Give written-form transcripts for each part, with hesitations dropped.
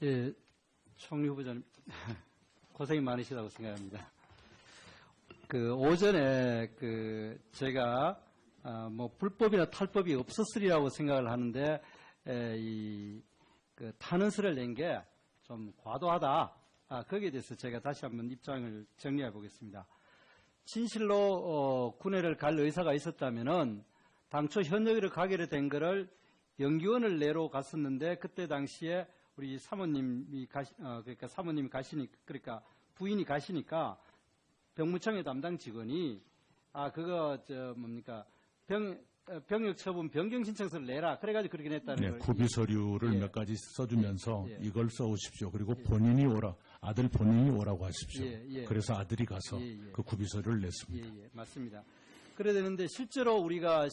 예, 총리 후보자님 고생이 많으시다고 생각합니다. 오전에 제가 뭐 불법이나 탈법이 없었으리라고 생각을 하는데 탄원서를 낸 게 좀 과도하다. 거기에 대해서 제가 다시 한번 입장을 정리해 보겠습니다. 진실로 군회를 갈 의사가 있었다면은 당초 현역으로 가기로 된 거를 연기원을 내로 갔었는데 그때 당시에 우리 사모님이 그러니까 부인이 가시니까 병무청의 담당 직원이 병역 처분 변경 신청서를 내라. 그래가지고 그렇게 냈다는 네, 걸. 구비 서류를 몇 가지 써주면서 예. 이걸 써오십시오. 그리고 본인이 오라, 아들 본인이 오라고 하십시오. 예. 그래서 아들이 가서 예. 그 구비 서류를 냈습니다. 예, 맞습니다. 그래야 되는데 실제로 우리가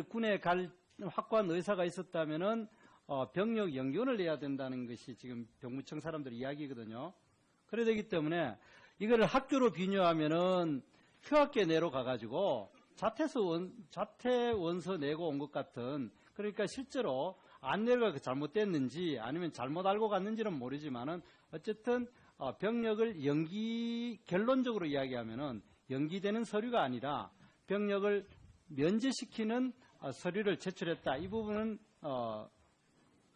군에 갈 확고한 의사가 있었다면은 병력 연기원을 내야 된다는 것이 지금 병무청 사람들 이야기거든요. 그래야 되기 때문에 이거를 학교로 비유하면은 휴학계 내로 가가지고 자퇴 원서 내고 온 것 같은, 그러니까 실제로 안내가 잘못됐는지 아니면 잘못 알고 갔는지는 모르지만은 어쨌든 병력을 결론적으로 이야기하면은 연기되는 서류가 아니라 병력을 면제시키는 서류를 제출했다. 이 부분은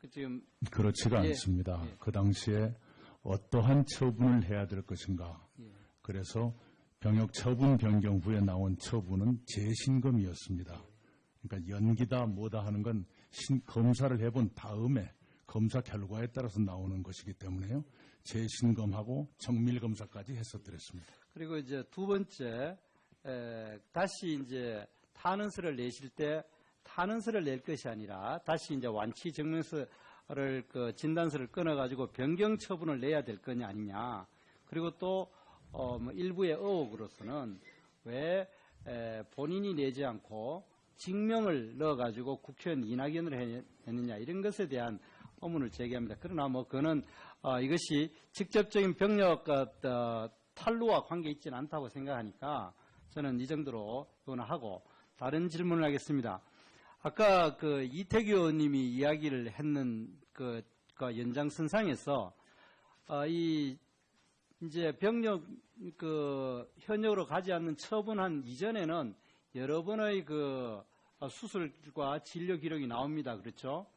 지금 그렇지가 않습니다. 그 당시에 어떠한 처분을 해야 될 것인가. 그래서 병역 처분 변경 후에 나온 처분은 재신검이었습니다. 그러니까 연기다 뭐다 하는 건 검사를 해본 다음에 검사 결과에 따라서 나오는 것이기 때문에요. 재신검하고 정밀검사까지 했었더랬습니다. 그리고 이제 두 번째, 다시 이제 탄원서를 내실 때 탄원서를 낼 것이 아니라 다시 이제 완치 증명서를 진단서를 끊어가지고 변경 처분을 내야 될 거냐 아니냐. 그리고 또 일부의 의혹으로서는 왜 본인이 내지 않고 직명을 넣어가지고 국회의원 이낙연을 했느냐 이런 것에 대한 의문을 제기합니다. 그러나 뭐 그거는 이것이 직접적인 병력 탈루와 관계 있지는 않다고 생각하니까 저는 이 정도로 하고 다른 질문을 하겠습니다. 아까 이태규 의원님이 이야기를 했는 연장선상에서 이제 병력 현역으로 가지 않는 처분한 이전에는 여러 번의 수술과 진료 기록이 나옵니다. 그렇죠?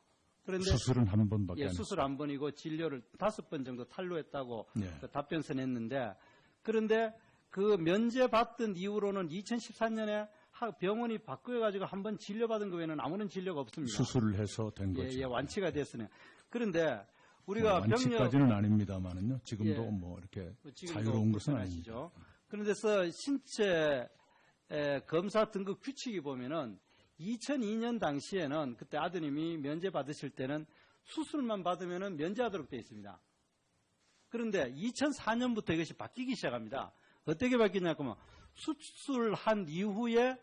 그런데 수술은 한 번밖에 안 했어요. 수술 한 번이고 진료를 5번 정도 탈루했다고 답변서 냈는데, 그런데 면제받던 이후로는 2014년에 병원이 바꾸어가지고 한 번 진료받은 거 외에는 아무런 진료가 없습니다. 수술을 해서 된 거죠. 완치가 됐으네. 그런데 우리가 완치까지는 아닙니다만은요. 지금도 뭐 이렇게 자유로운 것은 아니죠. 그런데서 신체 검사 등급 규칙이 보면은 2002년 당시에는 그때 아드님이 면제 받으실 때는 수술만 받으면은 면제하도록 되어 있습니다. 그런데 2004년부터 이것이 바뀌기 시작합니다. 어떻게 바뀌냐면 수술한 이후에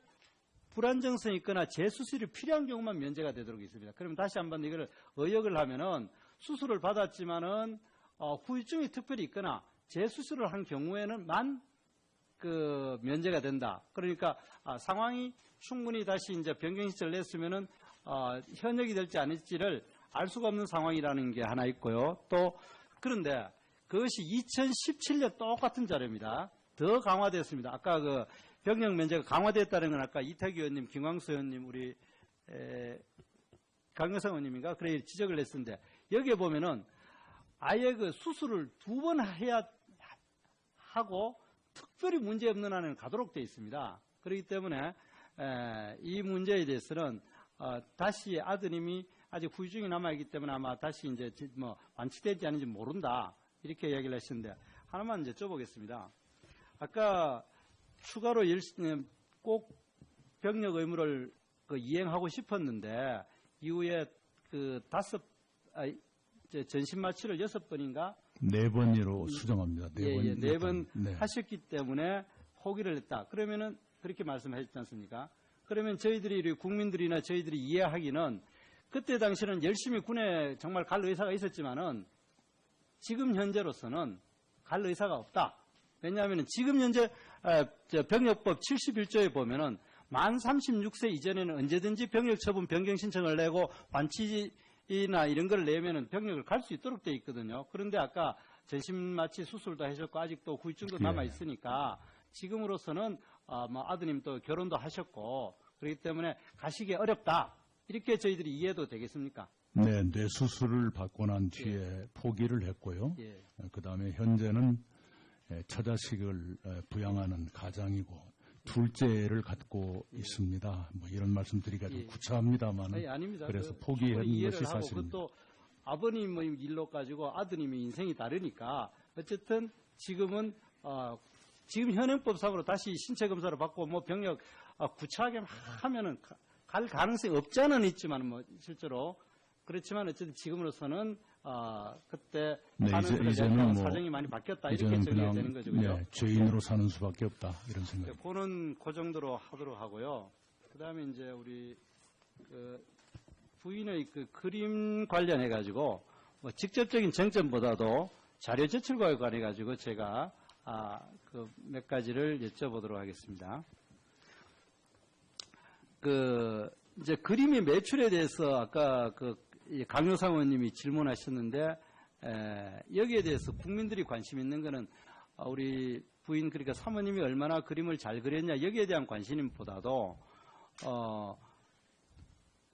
불안정성이 있거나 재수술이 필요한 경우만 면제가 되도록 있습니다. 그러면 다시 한번 이걸 의역을 하면은 수술을 받았지만은 후유증이 특별히 있거나 재수술을 한 경우에는만 면제가 된다. 그러니까 상황이 충분히 다시 이제 변경 신청을 냈으면은 현역이 될지 아닐지를 알 수가 없는 상황이라는 게 하나 있고요. 또 그런데 그것이 2017년 똑같은 자료입니다. 더 강화됐습니다. 아까 병역 면제가 강화됐다는 건 아까 이태규 의원님, 김광수 의원님, 우리 강영상 의원님인가 그래 지적을 했었는데, 여기에 보면은 아예 수술을 2번 해야 하고 특별히 문제 없는 한은 가도록 되어 있습니다. 그렇기 때문에 이 문제에 대해서는 다시 아드님이 아직 후유증이 남아있기 때문에 아마 다시 이제 뭐 완치되지 않은지 모른다 이렇게 이야기를 하셨는데, 하나만 이제 쭤보겠습니다. 아까 추가로 꼭 병력 의무를 이행하고 싶었는데 이후에 전신 마취를 6번인가? 4번으로 수정합니다. 4번. 4번 하셨기 때문에 포기를 했다. 그러면은 그렇게 말씀하셨지 않습니까? 그러면 저희들이 국민들이나 저희들이 이해하기는 그때 당시는 열심히 군에 정말 갈 의사가 있었지만은 지금 현재로서는 갈 의사가 없다. 왜냐하면 지금 현재 병역법 71조에 보면은 만 36세 이전에는 언제든지 병역 처분 변경 신청을 내고 완치 이나 이런 걸 내면은 병력을 갈 수 있도록 돼 있거든요. 그런데 아까 전신 마취 수술도 하셨고 아직도 후유증도 남아 있으니까 지금으로서는 뭐 아드님 또 결혼도 하셨고 그렇기 때문에 가시기 어렵다. 이렇게 저희들이 이해도 되겠습니까? 네, 뇌 수술을 받고 난 뒤에 포기를 했고요. 예. 그다음에 현재는 처자식을 부양하는 가장이고 둘째를 갖고 있습니다. 뭐 이런 말씀드리기가 좀 구차합니다만 아니, 아닙니다. 그래서 그 포기한 충분히 것이 이해를 하고 사실입니다. 그것도 아버님의 일로 가지고 아드님의 인생이 다르니까 어쨌든 지금은 지금 현행법상으로 다시 신체 검사를 받고 뭐 병력 구차하게 막 하면은 갈 가능성이 없지 않은 있지만 뭐 실제로 그렇지만 어쨌든 지금으로서는 그때 이제는 뭐 사정이 많이 바뀌었다 이렇게 이제는 정리가 그냥 되는 거죠, 그죠? 죄인으로 사는 수밖에 없다 이런 생각. 그는 그 정도로 하도록 하고요. 그다음에 이제 우리 그 부인의 그 그림 관련해 가지고 뭐 직접적인 쟁점보다도 자료 제출과 관해 가지고 제가 그 몇 가지를 여쭤보도록 하겠습니다. 그 이제 그림의 매출에 대해서 아까 그 강효상 의원님이 질문하셨는데 여기에 대해서 국민들이 관심 있는 거는 우리 부인 그러니까 사모님이 얼마나 그림을 잘 그렸냐 여기에 대한 관심보다도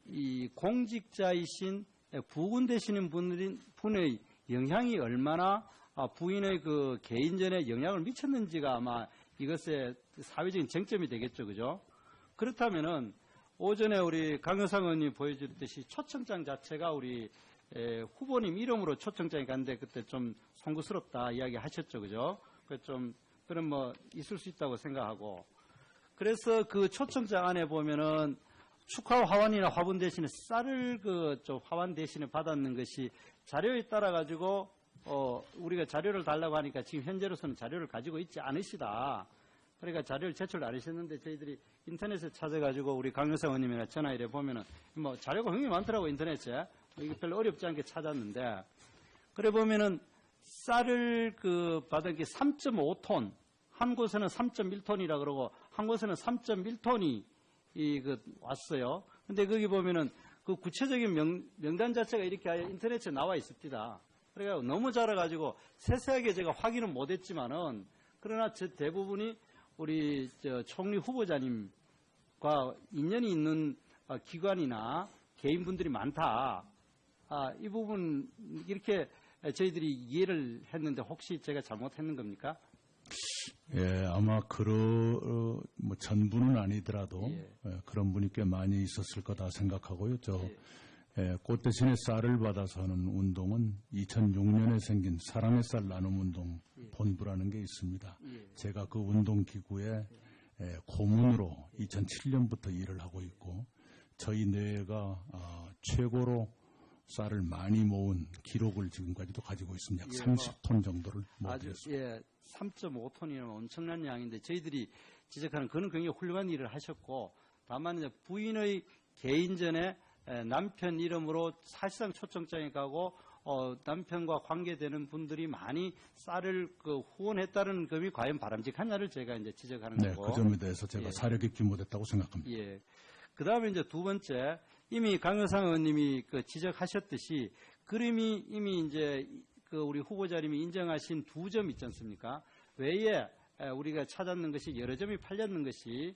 이 공직자이신 부군 되시는 분의 영향이 얼마나 부인의 그 개인전에 영향을 미쳤는지가 아마 이것의 사회적인 쟁점이 되겠죠, 그죠? 그렇다면은 오전에 우리 강효상 의원님 보여주듯이 초청장 자체가 우리 후보님 이름으로 초청장이 갔는데 그때 좀 송구스럽다 이야기 하셨죠, 그죠? 좀 그런 뭐 있을 수 있다고 생각하고 그래서 그 초청장 안에 보면은 축하 화환이나 화분 대신에 쌀을 좀 화환 대신에 받았는 것이 자료에 따라 가지고 우리가 자료를 달라고 하니까 지금 현재로서는 자료를 가지고 있지 않으시다. 그러니까 자료를 제출 안 하셨는데 저희들이 인터넷에 찾아가지고 우리 강효상 의원님이나 전화 이래 보면은 뭐 자료가 굉장히 많더라고 인터넷에 이게 별로 어렵지 않게 찾았는데 그래 보면은 쌀을 받은 게 3.5톤 한 곳에는 3.1톤이라 그러고 한 곳에는 3.1톤이 왔어요. 근데 거기 보면은 그 구체적인 명단 자체가 이렇게 아예 인터넷에 나와 있습니다. 그러니까 너무 작아가지고 세세하게 제가 확인은 못했지만은 그러나 대부분이 우리 총리 후보자님과 인연이 있는 기관이나 개인분들이 많다. 이 부분 이렇게 저희들이 이해를 했는데 혹시 제가 잘못했는 겁니까? 예, 아마 뭐 전부는 아니더라도 그런 분이 꽤 많이 있었을 거다 생각하고요. 꽃 대신에 쌀을 받아서 하는 운동은 2006년에 생긴 사랑의 쌀 나눔 운동 본부라는 게 있습니다. 제가 그 운동 기구에 고문으로 2007년부터 일을 하고 있고 저희 내가 최고로 쌀을 많이 모은 기록을 지금까지도 가지고 있습니다. 약 30톤 정도를 모았습니다. 3.5톤이면 엄청난 양인데 저희들이 지적하는 그는 굉장히 훌륭한 일을 하셨고 다만 이제 부인의 개인전에 남편 이름으로 사실상 초청장에 가고 남편과 관계되는 분들이 많이 쌀을 후원했다는 점이 과연 바람직하냐를 제가 이제 지적하는 거고. 그 점에 대해서 제가 사려 깊게 못했다고 생각합니다. 예. 그 다음에 이제 두 번째, 이미 강효상 의원님이 지적하셨듯이 그림이 이미 이제 우리 후보자님이 인정하신 두 점 있지 않습니까? 외에 우리가 찾았는 것이 여러 점이 팔렸는 것이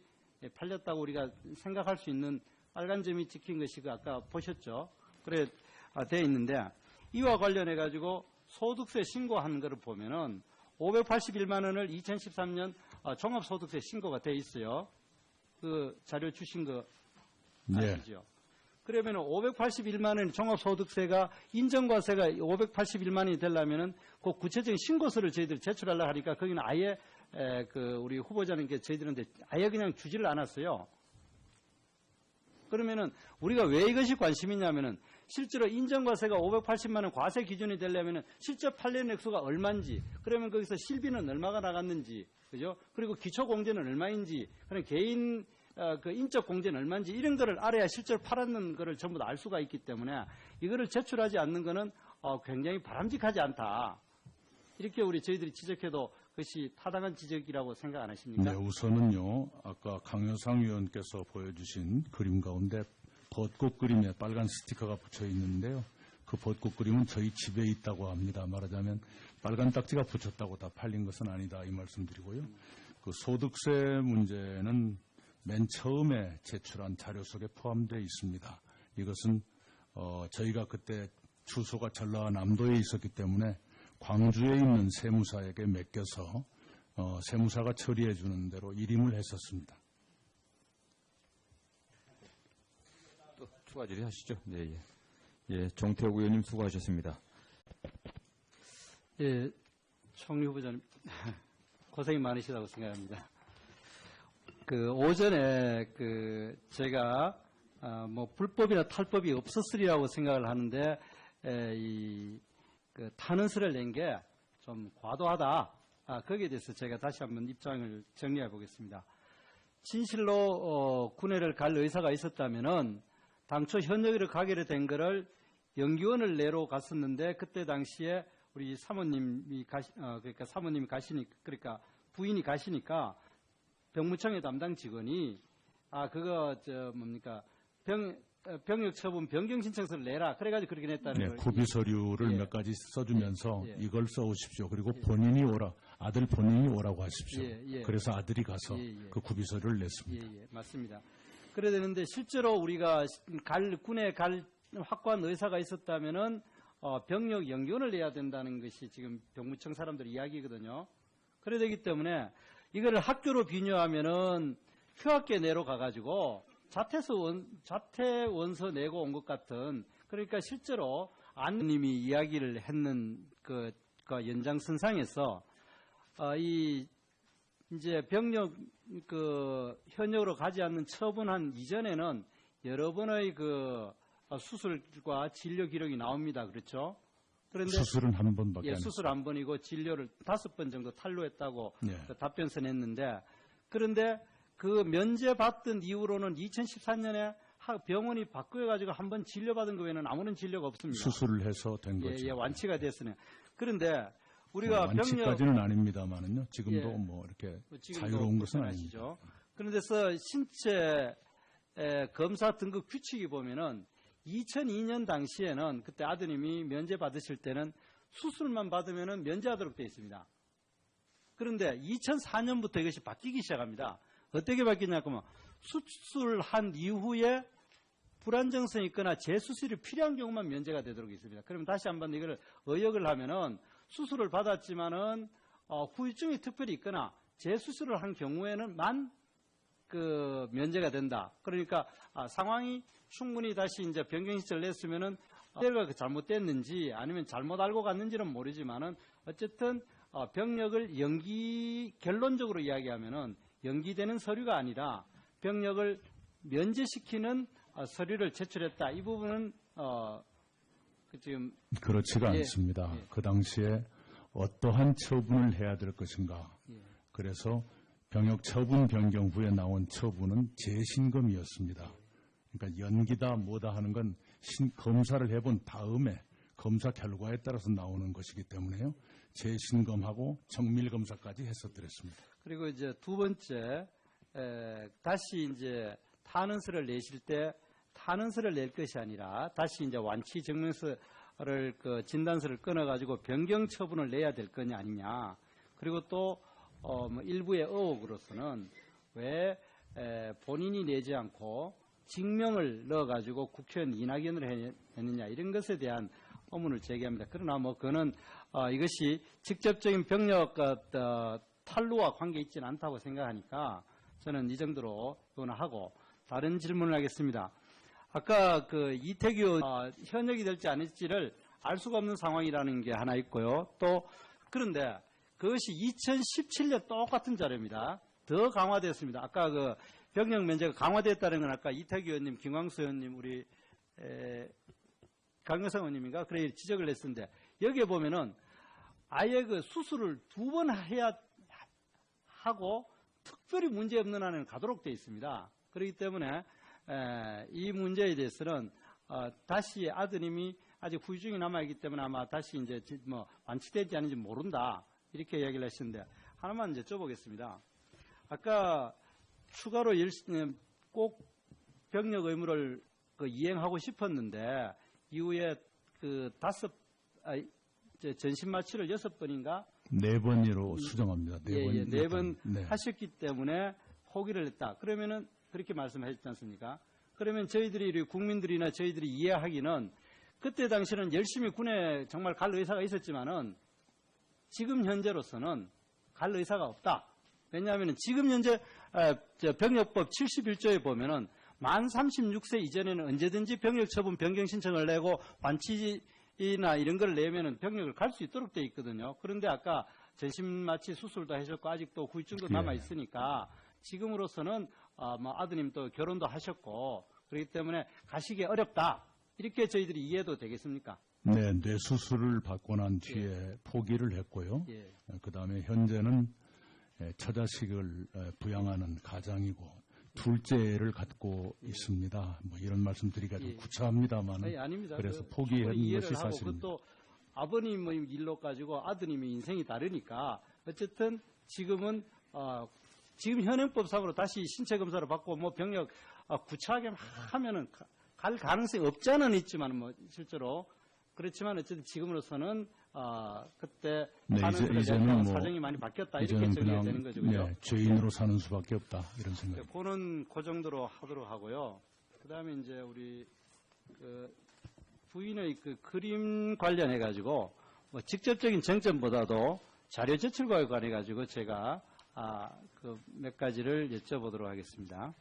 팔렸다고 우리가 생각할 수 있는 빨간 점이 찍힌 것이 아까 보셨죠? 그래 돼 있는데 이와 관련해 가지고 소득세 신고한 것을 보면은 581만 원을 2013년 종합소득세 신고가 돼 있어요. 그 자료 주신 거 아시죠? 그러면 581만 원 종합소득세가 인정과세가 581만 원이 되려면은 그 구체적인 신고서를 저희들이 제출하려고 하니까 거기는 아예 우리 후보자님께 저희들한테 아예 그냥 주지를 않았어요. 그러면은 우리가 왜 이것이 관심이냐면은 실제로 인정과세가 580만 원 과세 기준이 되려면은 실제 판례 액수가 얼마인지, 그러면 거기서 실비는 얼마가 나갔는지, 그죠? 그리고 기초공제는 얼마인지, 그런 개인 인적 공제는 얼마인지 이런 거를 알아야 실제로 팔았는 거를 전부 다 알 수가 있기 때문에 이거를 제출하지 않는 거는 굉장히 바람직하지 않다. 이렇게 저희들이 지적해도 그것이 타당한 지적이라고 생각 안 하십니까? 네, 우선은요. 아까 강효상 의원께서 보여주신 그림 가운데 벚꽃 그림에 빨간 스티커가 붙여 있는데요. 그 벚꽃 그림은 저희 집에 있다고 합니다. 말하자면 빨간 딱지가 붙였다고 다 팔린 것은 아니다 이 말씀드리고요. 그 소득세 문제는 맨 처음에 제출한 자료 속에 포함되어 있습니다. 이것은 저희가 그때 주소가 전라남도에 있었기 때문에 광주에 있는 세무사에게 맡겨서 세무사가 처리해 주는 대로 일임을 했었습니다. 또 추가 질의하시죠. 네, 예. 예, 정태욱 의원님 수고하셨습니다. 예, 총리 후보자님 고생이 많으시다고 생각합니다. 그 오전에 제가 뭐 불법이나 탈법이 없었으리라고 생각을 하는데 그 탄원서를 낸 게 좀 과도하다. 거기에 대해서 제가 다시 한번 입장을 정리해 보겠습니다. 진실로 군회를 갈 의사가 있었다면은 당초 현역으로 가기로 된 거를 연기원을 내로 갔었는데 그때 당시에 우리 사모님이 그러니까 부인이 가시니까 병무청의 담당 직원이 병역 처분 변경 신청서를 내라. 그래가지고 그렇게 냈다는 네, 걸. 구비 서류를 예. 몇 가지 써주면서 예. 이걸 써오십시오. 그리고 본인이 아들 본인이 오라고 하십시오. 예. 그래서 아들이 가서 예. 그 구비 서류를 냈습니다. 예, 맞습니다. 그래야 되는데 실제로 우리가 군에 갈 확고한 의사가 있었다면은 병력 연기원을 내야 된다는 것이 지금 병무청 사람들 이야기거든요. 그래야 되기 때문에 이거를 학교로 비유하면은 휴학계 내로 가가지고 자퇴 원서 내고 온 것 같은, 그러니까 실제로 안님이 이야기를 했는 그 연장선상에서 이제 병력 현역으로 가지 않는 처분한 이전에는 여러 번의 수술과 진료 기록이 나옵니다. 그렇죠? 그런데 수술은 한 번밖에 안 수술 한 번이고 진료를 5번 정도 탄로했다고 네. 답변서 냈는데, 그런데 그 면제 받던 이후로는 2014년에 병원이 바꾸어가지고 한 번 진료받은 거 외에는 아무런 진료가 없습니다. 수술을 해서 된 거죠. 완치가 됐으니. 그런데 우리가 완치까지는 아닙니다만은요. 지금도 예. 뭐 이렇게 지금도 자유로운 것은 불편하시죠. 아닙니다. 그런데서 신체 검사 등급 규칙이 보면은 2002년 당시에는 그때 아드님이 면제 받으실 때는 수술만 받으면은 면제하도록 되어 있습니다. 그런데 2004년부터 이것이 바뀌기 시작합니다. 어떻게 바뀌냐면 수술한 이후에 불안정성이 있거나 재수술이 필요한 경우만 면제가 되도록 있습니다. 그러면 다시 한번 이걸 의역을 하면은 수술을 받았지만은 후유증이 특별히 있거나 재수술을 한 경우에는만 면제가 된다. 그러니까 상황이 충분히 다시 이제 변경신청을 냈으면은 때가 잘못됐는지 아니면 잘못 알고 갔는지는 모르지만은 어쨌든 병력을 결론적으로 이야기하면은 연기되는 서류가 아니라 병력을 면제시키는 서류를 제출했다. 이 부분은 지금 그렇지가 않습니다. 그 당시에 어떠한 처분을 해야 될 것인가. 그래서 병역 처분 변경 후에 나온 처분은 재신검이었습니다. 그러니까 연기다 뭐다 하는 건 검사를 해본 다음에 검사 결과에 따라서 나오는 것이기 때문에요. 재신검하고 정밀검사까지 했었더랬습니다. 그리고 이제 두 번째, 다시 이제 탄원서를 내실 때 탄원서를 낼 것이 아니라 다시 이제 완치 증명서를 진단서를 끊어가지고 변경 처분을 내야 될 거냐 아니냐. 그리고 또 일부의 의혹으로서는 왜 본인이 내지 않고 직명을 넣어가지고 국회의원 이낙연을 했느냐 이런 것에 대한 의문을 제기합니다. 그러나 뭐 그거는 이것이 직접적인 병력 탈루와 관계 있지는 않다고 생각하니까 저는 이 정도로 하고 다른 질문을 하겠습니다. 아까 이태규 현역이 될지 아닐지를 알 수가 없는 상황이라는 게 하나 있고요. 또 그런데 그것이 2017년 똑같은 자료입니다. 더 강화됐습니다. 아까 병력 면제가 강화됐다는 건 아까 이태규 의원님, 김광수 의원님, 우리 강경상 의원님인가 그래 지적을 했었는데 여기에 보면은 아예 수술을 2번 해야 하고 특별히 문제 없는 한은 가도록 되어 있습니다. 그렇기 때문에 이 문제에 대해서는 다시 아드님이 아직 후유증이 남아있기 때문에 아마 다시 이제 뭐 완치되지 않은지 모른다 이렇게 이야기를 하시는데 하나만 이제 쭤보겠습니다. 아까 추가로 꼭 병력 의무를 이행하고 싶었는데 이후에 전신 마취를 6번인가 4번으로 수정합니다. 4번. 4번 네. 하셨기 때문에 포기를 했다. 그러면은 그렇게 말씀하셨지 않습니까? 그러면 저희들이 국민들이나 저희들이 이해하기는 그때 당시는 열심히 군에 정말 갈 의사가 있었지만은 지금 현재로서는 갈 의사가 없다. 왜냐하면 지금 현재 병역법 71조에 보면은 만 36세 이전에는 언제든지 병역 처분 변경 신청을 내고 완치나 이런 걸 내면은 병역을 갈 수 있도록 돼 있거든요. 그런데 아까 전신마취 수술도 하셨고 아직도 후유증도 남아 있으니까 지금으로서는 뭐 아드님 또 결혼도 하셨고 그렇기 때문에 가시기 어렵다. 이렇게 저희들이 이해도 되겠습니까? 네, 뇌 수술을 받고 난 뒤에 포기를 했고요. 예. 그다음에 현재는 처자식을 부양하는 가장이고 둘째를 갖고 있습니다. 뭐 이런 말씀드리기가 좀 구차합니다만 아니, 아닙니다. 그래서 충분히 포기한 이해를 것이 하고 사실입니다. 그것도 아버님의 일로 가지고 아드님의 인생이 다르니까 어쨌든 지금은 지금 현행법상으로 다시 신체 검사를 받고 뭐 병력 구차하게 막 하면은 갈 가능성이 없지않은 있지만 뭐 실제로 그렇지만 어쨌든 지금으로서는 그때 이제는 뭐 사정이 많이 바뀌었다 이렇게 이제는 정리가 그냥 되는 거죠. 그죠? 죄인으로 사는 수밖에 없다 이런 생각. 그는 그 정도로 하도록 하고요. 그다음에 이제 우리 부인의 그 그림 관련해 가지고 뭐 직접적인 쟁점보다도 자료 제출과 관해 가지고 제가 그 몇 가지를 여쭤보도록 하겠습니다.